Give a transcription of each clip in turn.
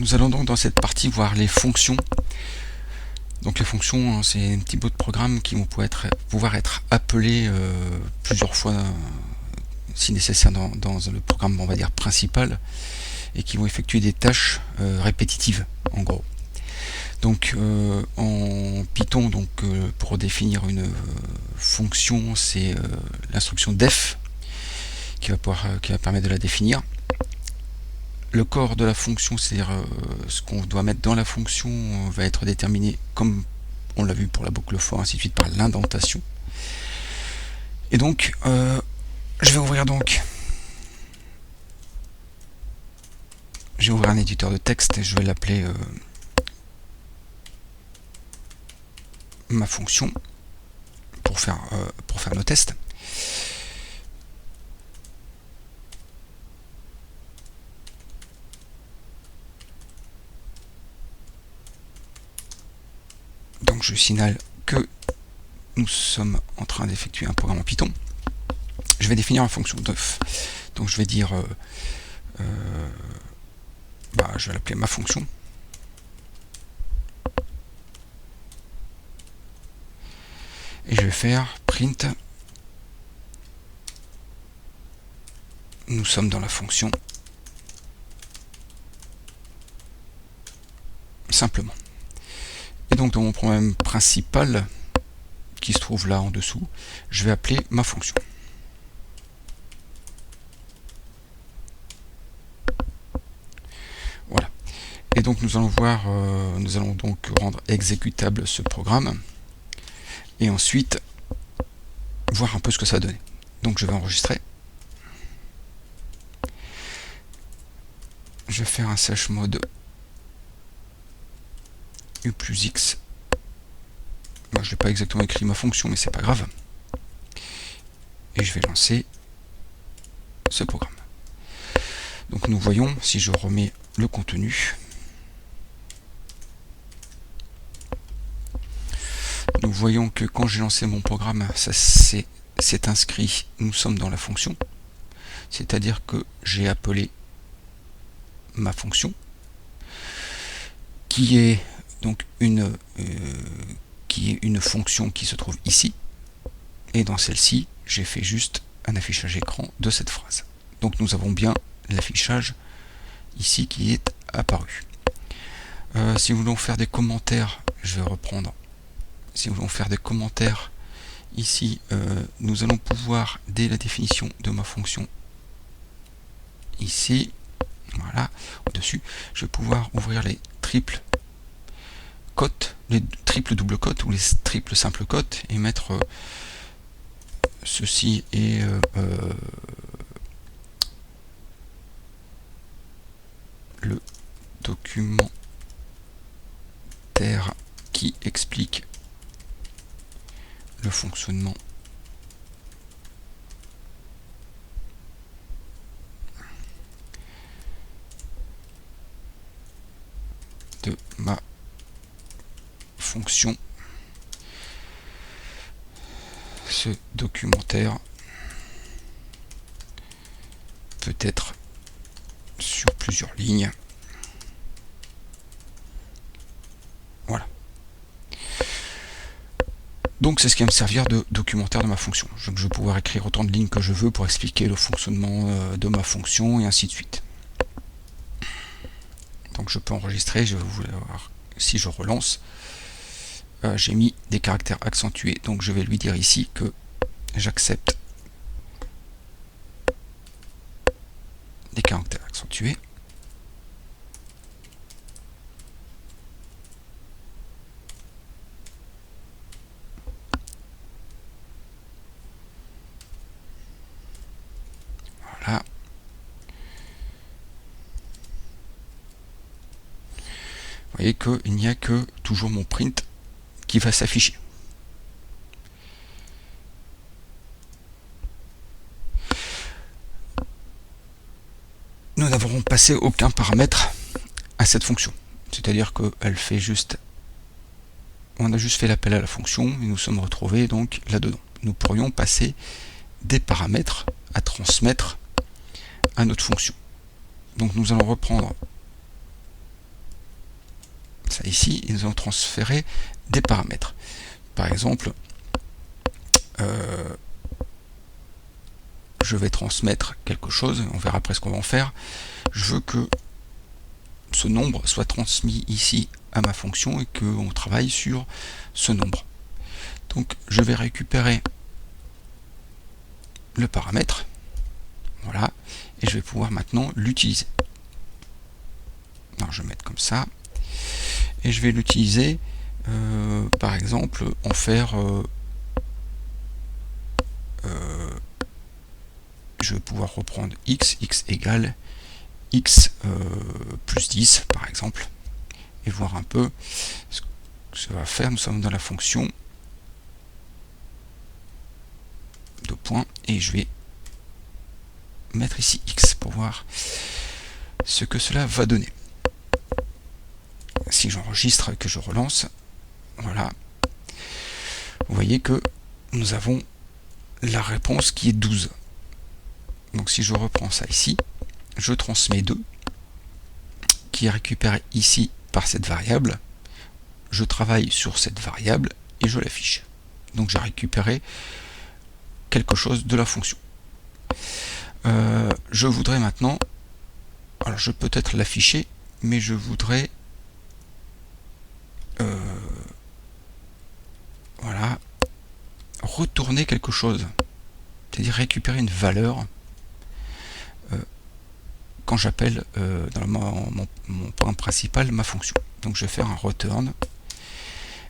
Nous allons donc dans cette partie voir les fonctions. Donc les fonctions, c'est un petit bout de programme qui vont pouvoir être appelées plusieurs fois si nécessaire dans le programme, on va dire, principal, et qui vont effectuer des tâches répétitives en gros. Donc en Python, donc pour définir une fonction, c'est l'instruction def qui va permettre de la définir. Le corps de la fonction, c'est-à-dire ce qu'on doit mettre dans la fonction, va être déterminé, comme on l'a vu pour la boucle for, ainsi de suite, par l'indentation. Et donc, je vais ouvrir un éditeur de texte et je vais l'appeler ma fonction pour faire nos tests. Donc je signale que nous sommes en train d'effectuer un programme en Python. Je vais définir une fonction def. Donc je vais dire je vais l'appeler ma fonction. Et je vais faire print. Nous sommes dans la fonction. Simplement. Et donc dans mon problème principal, qui se trouve là en dessous, je vais appeler ma fonction. Voilà. Et donc nous allons donc rendre exécutable ce programme. Et ensuite, voir un peu ce que ça va donner. Donc je vais enregistrer. Je vais faire un chmod u plus x. Moi, je n'ai pas exactement écrit ma fonction, mais c'est pas grave. Et je vais lancer ce programme. Donc nous voyons, si je remets le contenu, nous voyons que quand j'ai lancé mon programme, ça s'est inscrit, nous sommes dans la fonction, c'est-à-dire que j'ai appelé ma fonction, qui est donc une fonction qui se trouve ici, et dans celle-ci, j'ai fait juste un affichage écran de cette phrase. Donc nous avons bien l'affichage ici qui est apparu. Si nous voulons faire des commentaires, je vais reprendre. Si nous voulons faire des commentaires, ici, nous allons pouvoir, dès la définition de ma fonction, ici, voilà, au-dessus, je vais pouvoir ouvrir les triples cotes, les triples doubles cotes ou les triples simples cotes et mettre ceci et le documentaire qui explique le fonctionnement de ma fonction. Ce documentaire peut être sur plusieurs lignes. Voilà. Donc c'est ce qui va me servir de documentaire de ma fonction. Je vais pouvoir écrire autant de lignes que je veux pour expliquer le fonctionnement de ma fonction et ainsi de suite. Donc je peux enregistrer, je vais vous voir si je relance. J'ai mis des caractères accentués, donc je vais lui dire ici que j'accepte des caractères accentués. Voilà. Vous voyez qu'il n'y a que toujours mon print qui va s'afficher. Nous n'avons passé aucun paramètre à cette fonction. C'est-à-dire qu'elle fait juste... On a juste fait l'appel à la fonction et nous sommes retrouvés donc là-dedans. Nous pourrions passer des paramètres à transmettre à notre fonction. Donc nous allons reprendre ça ici, et nous allons transférer des paramètres. Par exemple, je vais transmettre quelque chose, on verra après ce qu'on va en faire. Je veux que ce nombre soit transmis ici à ma fonction et qu'on travaille sur ce nombre. Donc je vais récupérer le paramètre, voilà, et je vais pouvoir maintenant l'utiliser. Alors je vais mettre comme ça, et je vais l'utiliser, par exemple, en faire, je vais pouvoir reprendre x égale x plus 10 par exemple, et voir un peu ce que ça va faire. Nous sommes dans la fonction de points, et je vais mettre ici x pour voir ce que cela va donner. Si j'enregistre et que je relance, voilà, vous voyez que nous avons la réponse qui est 12. Donc si je reprends ça ici, je transmets 2, qui est récupéré ici par cette variable, je travaille sur cette variable et je l'affiche. Donc j'ai récupéré quelque chose de la fonction. Je voudrais maintenant, alors je peux peut-être l'afficher, mais je voudrais voilà, retourner quelque chose, c'est-à-dire récupérer une valeur quand j'appelle dans mon point principal ma fonction. Donc je vais faire un return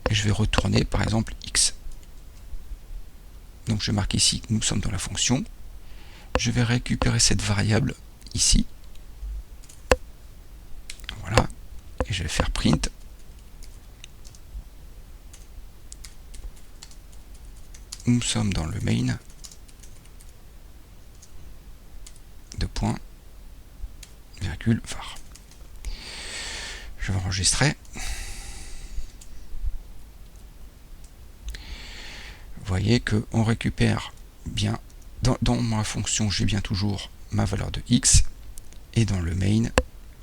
et je vais retourner par exemple x. Donc je marque ici que nous sommes dans la fonction. Je vais récupérer cette variable ici. Voilà. Et je vais faire print. Nous sommes dans le main. Deux points. Virgule var. Je vais enregistrer. Vous voyez qu'on récupère bien, dans ma fonction, j'ai bien toujours ma valeur de x, et dans le main,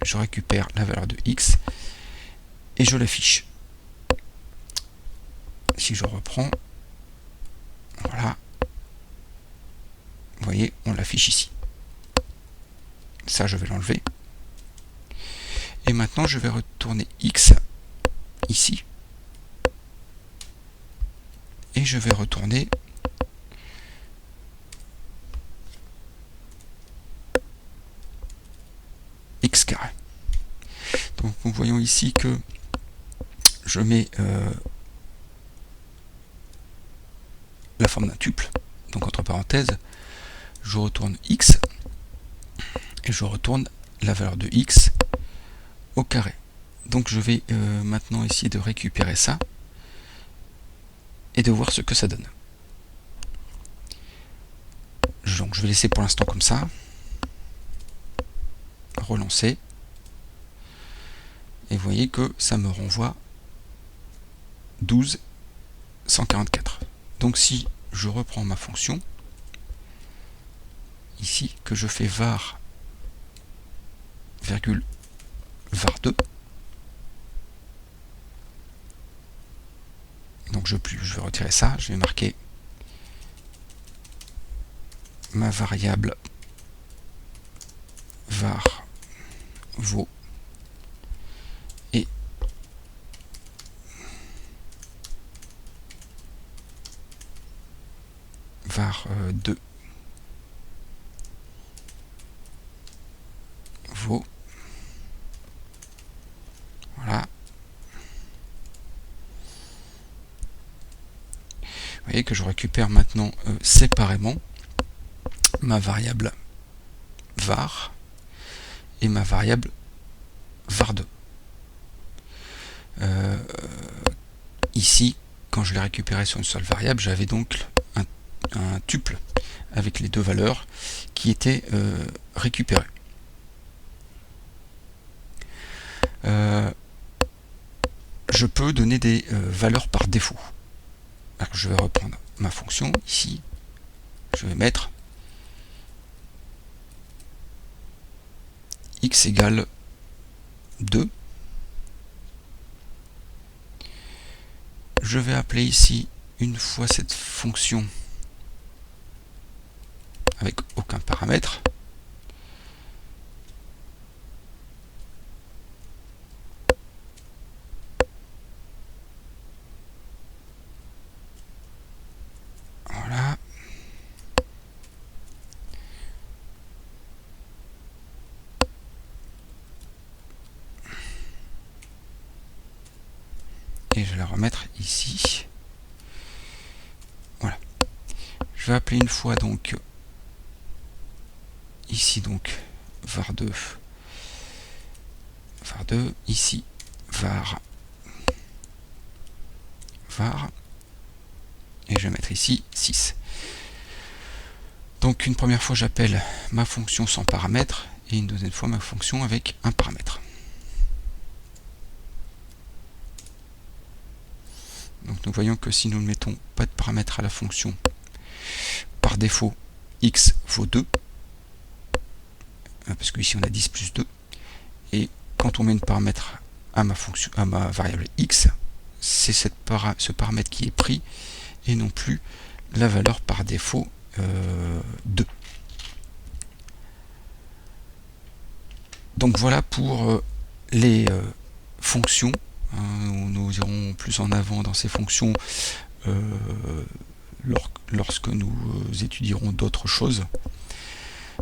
je récupère la valeur de x, et je l'affiche. Si je reprends, voilà, vous voyez, on l'affiche ici. Ça, je vais l'enlever. Et maintenant, je vais retourner x ici. Et je vais retourner x carré. Donc nous voyons ici que je mets la forme d'un tuple. Donc entre parenthèses, je retourne x et je retourne la valeur de x au carré. Donc je vais maintenant essayer de récupérer ça et de voir ce que ça donne. Donc je vais laisser pour l'instant comme ça. Relancer. Et vous voyez que ça me renvoie 12 144. Donc si je reprends ma fonction, ici, que je fais var, virgule, var2, donc je vais retirer ça, je vais marquer ma variable var vaut et var 2 vaut, voilà. Vous voyez que je récupère maintenant séparément ma variable var et ma variable var2. Ici, quand je l'ai récupéré sur une seule variable, j'avais donc un tuple avec les deux valeurs qui étaient récupérées. Je peux donner des valeurs par défaut. Alors je vais reprendre ma fonction ici, je vais mettre x égale 2, je vais appeler ici une fois cette fonction avec aucun paramètre. Voilà. Et je vais la remettre ici. Voilà. Je vais appeler une fois donc ici donc var2, ici var, et je vais mettre ici 6. Donc une première fois j'appelle ma fonction sans paramètre et une deuxième fois ma fonction avec un paramètre. Donc nous voyons que si nous ne mettons pas de paramètre à la fonction, par défaut x vaut 2, parce que ici on a 10 plus 2, et quand on met un paramètre à ma fonction, à ma variable x, c'est ce paramètre qui est pris et non plus la valeur par défaut 2. Donc voilà pour les fonctions. Nous irons plus en avant dans ces fonctions lorsque nous étudierons d'autres choses.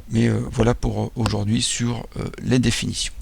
Mais voilà pour aujourd'hui sur les définitions.